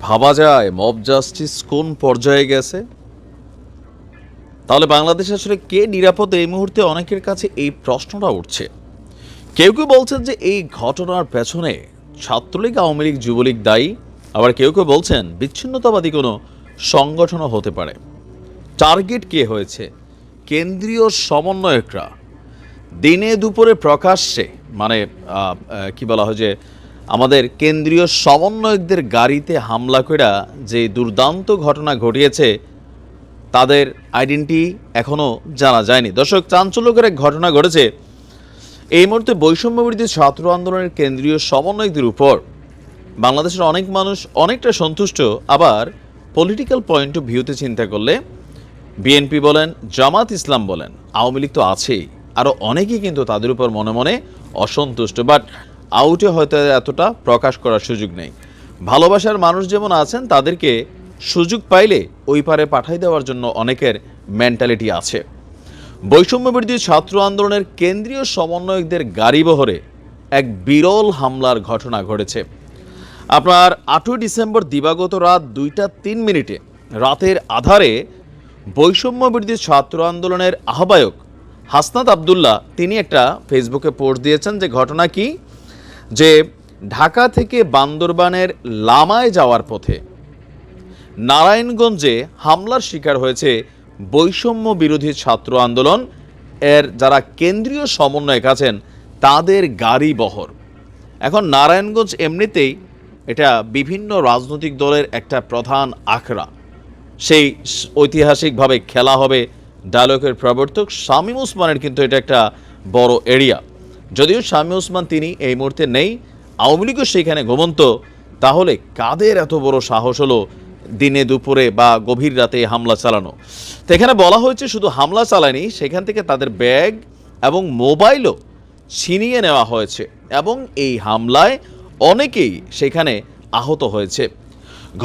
ভাবা যায় mob justice কোন পর্যায়ে গেছে। তাহলে বাংলাদেশে আসলে কে নিরাপদ, এই মুহূর্তে অনেকের কাছে এই প্রশ্নটা উঠছে। কেউ কেউ বলছেন যে এই ঘটনার পেছনে ছাত্রলীগ, আওয়ামী লীগ, যুবলীগ দায়ী। আবার কেউ কেউ বলছেন বিচ্ছিন্নতাবাদী কোনো সংগঠনও হতে পারে। টার্গেট কে হয়েছে? কেন্দ্রীয় সমন্বয়করা দিনে দুপুরে প্রকাশ্যে, মানে কি বলা হয় যে আমাদের কেন্দ্রীয় সমন্বয়কদের গাড়িতে হামলা করে যে দুর্দান্ত ঘটনা ঘটিয়েছে, তাদের আইডেন্টি এখনও জানা যায়নি। দর্শক, চাঞ্চল্যকর এক ঘটনা ঘটেছে এই মুহূর্তে বৈষম্যবিরোধী ছাত্র আন্দোলনের কেন্দ্রীয় সমন্বয়কদের উপর। বাংলাদেশের অনেক মানুষ অনেকটা সন্তুষ্ট, আবার পলিটিক্যাল পয়েন্ট অফ ভিউতে চিন্তা করলে বিএনপি বলেন, জামাত ইসলাম বলেন, আওয়ামী লীগ তো আছেই, আরও অনেকেই কিন্তু তাদের উপর মনে মনে অসন্তুষ্ট। বাট আউটে হয়তো এতটা প্রকাশ করার সুযোগ নেই। ভালোবাসার মানুষ যেমন আছেন, তাদেরকে সুযোগ পাইলে ওই পারে পাঠাই দেওয়ার জন্য অনেকের মেন্টালিটি আছে। বৈষম্যবিরোধী ছাত্র আন্দোলনের কেন্দ্রীয় সমন্বয়কদের গাড়িবহরে এক বিরল হামলার ঘটনা ঘটেছে। আপনার 8ই ডিসেম্বর দিবাগত রাত 2:03 রাতের আধারে বৈষম্যবিরোধী ছাত্র আন্দোলনের আহ্বায়ক হাসনাত আবদুল্লাহ তিনি একটা ফেসবুকে পোস্ট দিয়েছেন। যে ঘটনা কি, যে ঢাকা থেকে বান্দরবানের লামায় যাওয়ার পথে নারায়ণগঞ্জে হামলার শিকার হয়েছে বৈষম্য বিরোধী ছাত্র আন্দোলন এর যারা কেন্দ্রীয় সমন্বয়ক আছেন তাদের গাড়ি বহর। এখন নারায়ণগঞ্জ এমনিতেই এটা বিভিন্ন রাজনৈতিক দলের একটা প্রধান আখড়া। সেই ঐতিহাসিকভাবে খেলা হবে ডায়ালগের প্রবর্তক শামীম ওসমানের, কিন্তু এটা একটা বড় এরিয়া। যদিও শামীম ওসমান তিনি এই মুহূর্তে নেই, আওয়ামী লীগও সেখানে ঘুমন্ত। তাহলে কাদের এত বড় সাহস হলো দিনে দুপুরে বা গভীর রাতে হামলা চালানো? তো এখানে বলা হয়েছে শুধু হামলা চালায়নি, সেখান থেকে তাদের ব্যাগ এবং মোবাইলও ছিনিয়ে নেওয়া হয়েছে এবং এই হামলায় অনেকেই সেখানে আহত হয়েছে।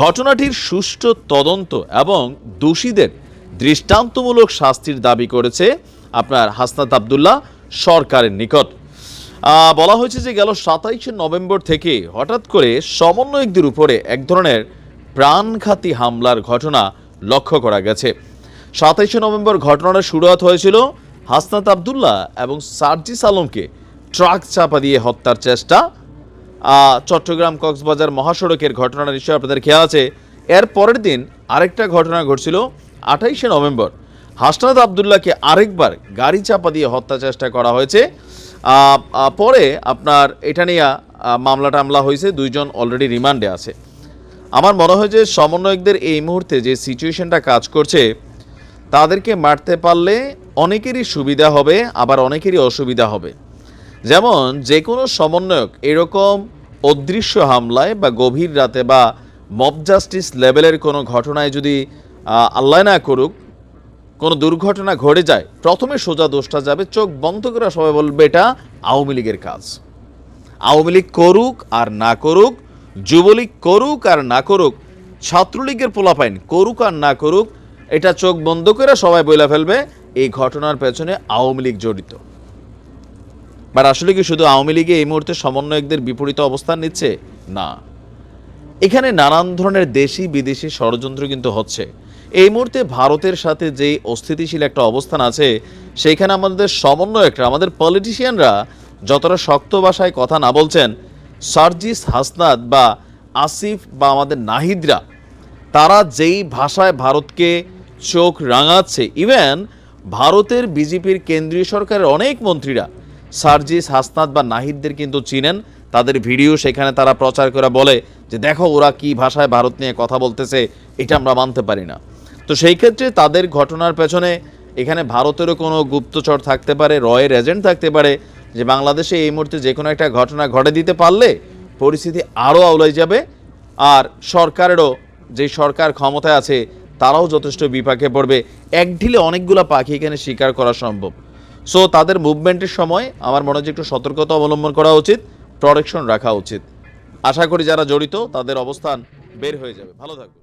ঘটনাটির সুষ্ঠু তদন্ত এবং দোষীদের দৃষ্টান্তমূলক শাস্তির দাবি করেছে আপনার হাসনাত আবদুল্লাহ সরকারের নিকট। বলা হয়েছে যে গেল 27 নভেম্বর থেকে হঠাৎ করে সমন্বয়কদের উপরে এক ধরনের প্রাণঘাতী হামলার ঘটনা লক্ষ্য করা গেছে। 27 নভেম্বর ঘটনাটা শুরুয়াত হয়েছিল হাসনাত আবদুল্লাহ এবং সার্জিস আলমকে ট্রাক চাপা দিয়ে হত্যার চেষ্টা। চট্টগ্রাম কক্সবাজার মহাসড়কের ঘটনাটা নিশ্চয়ই আপনাদের খেয়াল আছে। এর পরের দিন আরেকটা ঘটনা ঘটছিল 28 নভেম্বর। হাসনাত আবদুল্লাহকে আরেকবার গাড়ি চাপা দিয়ে হত্যা চেষ্টা করা হয়েছে। পরে আপনার এটা নিয়ে মামলা টামলা হয়েছে, 2 জন অলরেডি রিমান্ডে আছে। আমার মনে হয় যে সমন্বয়কদের এই মুহূর্তে যে সিচুয়েশনটা কাজ করছে, তাদেরকে মারতে পারলে অনেকেরই সুবিধা হবে, আবার অনেকেরই অসুবিধা হবে। যেমন যে কোনো সমন্বয়ক এরকম অদৃশ্য হামলায় বা গভীর রাতে বা মব জাস্টিস লেভেলের কোনো ঘটনায় যদি আল্লাহ না করুক কোনো দুর্ঘটনা ঘটে যায়, প্রথমে সোজা দোষটা যাবে, চোখ বন্ধ করে সবাই বলবে এটা আওয়ামী লীগের কাজ। আওয়ামী লীগ করুক আর না করুক, যুবলীগ করুক আর না করুক, ছাত্রলীগের পোলাপাইন করুক আর না করুক, এটা চোখ বন্ধ করে সবাই বলে ফেলবে এই ঘটনার পেছনে আওয়ামী লীগ জড়িত। বাট আসলে কি শুধু আওয়ামী লীগে এই মুহূর্তে সমন্বয়কদের বিপরীত অবস্থান নিচ্ছে? না, এখানে নানান ধরনের দেশি বিদেশি ষড়যন্ত্র কিন্তু হচ্ছে। এই মুহূর্তে ভারতের সাথে যে অস্থিতিশীল একটা অবস্থান আছে, সেইখানে আমাদের সমন্বয়করা, আমাদের পলিটিশিয়ানরা যতটা শক্ত ভাষায় কথা না বলছেন, সার্জিস, হাসনাত বা আসিফ বা আমাদের নাহিদরা তারা যেই ভাষায় ভারতকে চোখ রাঙাচ্ছে, ইভেন ভারতের বিজেপির কেন্দ্রীয় সরকারের অনেক মন্ত্রীরা সার্জিস, হাসনাত বা নাহিদদের কিন্তু চিনেন। তাদের ভিডিও সেখানে তারা প্রচার করে বলে যে দেখো ওরা কি ভাষায় ভারত নিয়ে কথা বলতেছে, এটা আমরা মানতে পারি না। তো সেই ক্ষেত্রে তাদের ঘটনার পেছনে এখানে ভারতেরও কোনো গুপ্তচর থাকতে পারে, রয়ের এজেন্ট থাকতে পারে, যে বাংলাদেশে এই মুহূর্তে যে কোনো একটা ঘটনা ঘটে দিতে পারলে পরিস্থিতি আরও আউলাই যাবে। আর সরকারেরও, যে সরকার ক্ষমতায় আছে, তারাও যথেষ্ট বিপাকে পড়বে। এক ঢিলে অনেকগুলো পাখি এখানে শিকার করা সম্ভব। সো তাদের মুভমেন্টের সময় আমার মনে হয় একটু সতর্কতা অবলম্বন করা উচিত, প্রোটেকশন রাখা উচিত। আশা করি যারা জড়িত তাদের অবস্থান বের হয়ে যাবে। ভালো থাকবে।